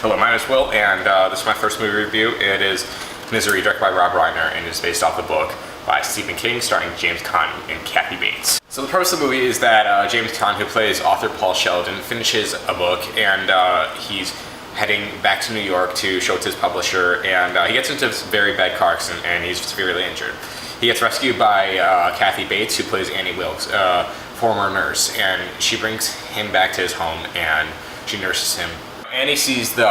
Hello, my name is Will, and this is my first movie review. It is Misery, directed by Rob Reiner, and is based off the book by Stephen King, starring James Caan and Kathy Bates. So the premise of the movie is that James Caan, who plays author Paul Sheldon, finishes a book, and he's heading back to New York to show it to his publisher, and he gets into a very bad car accident, and he's severely injured. He gets rescued by Kathy Bates, who plays Annie Wilkes, former nurse, and she brings him back to his home, and she nurses him. Annie sees the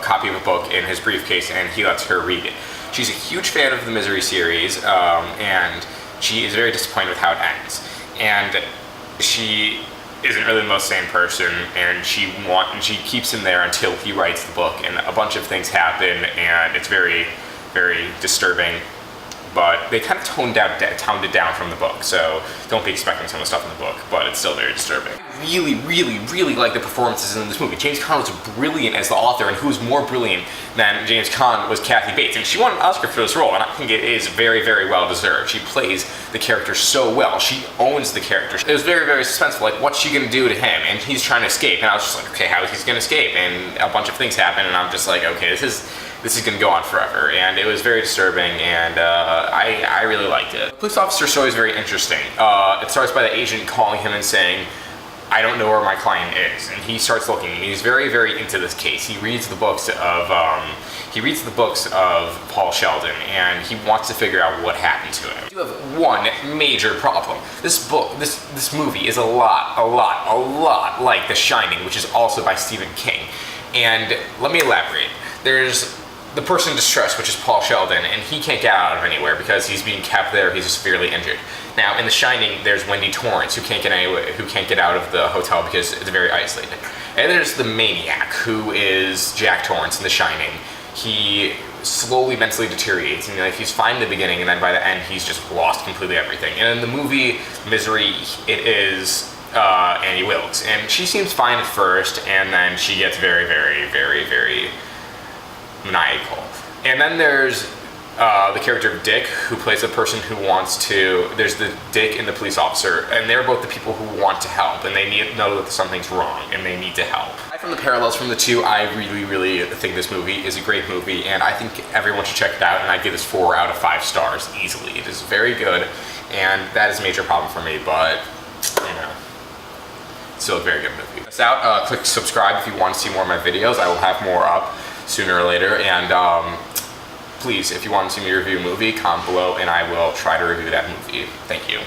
copy of a book in his briefcase, and he lets her read it. She's a huge fan of the Misery series, and she is very disappointed with how it ends. And she isn't really the most sane person, and she keeps him there until he writes the book. And a bunch of things happen, and it's very, very disturbing. But they kind of toned it down from the book, so don't be expecting some of the stuff in the book, but it's still very disturbing. I really like the performances in this movie. James Caan was brilliant as the author, and who's more brilliant than James Caan was Kathy Bates, and she won an Oscar for this role, and I think it is very, very well deserved. She plays the character so well. She owns the character. It was very, very suspenseful, like, what's she gonna do to him? And he's trying to escape, and I was just like, okay, how is he gonna escape? And a bunch of things happen, and I'm just like, okay, this is gonna go on forever. And it was very disturbing, and I really liked it. The police officer's story is very interesting. It starts by the agent calling him and saying, I don't know where my client is, and he starts looking, and he's very, very into this case. He reads the books of Paul Sheldon, and he wants to figure out what happened to him. You have one major problem. This movie is a lot like The Shining, which is also by Stephen King. And let me elaborate. There's the person in distress, which is Paul Sheldon, and he can't get out of anywhere because he's being kept there. He's severely injured. Now, in The Shining, there's Wendy Torrance, who can't get out of the hotel because it's very isolated. And there's the maniac, who is Jack Torrance in The Shining. He slowly mentally deteriorates, and he's fine in the beginning, and then by the end, he's just lost completely everything. And in the movie Misery, it is Annie Wilkes, and she seems fine at first, and then she gets very maniacal. And then there's the character of Dick, who plays a person who wants to, there's the Dick and the police officer, and they're both the people who want to help, and they know that something's wrong, and they need to help. From the parallels from the two, I really think this movie is a great movie, and I think everyone should check it out, and I give this 4 out of 5 stars easily. It is very good, and that is a major problem for me, but, you know, still a very good movie. Check this out, click subscribe if you want to see more of my videos. I will have more up sooner or later, and please, if you want to see me review a movie, comment below and I will try to review that movie. Thank you.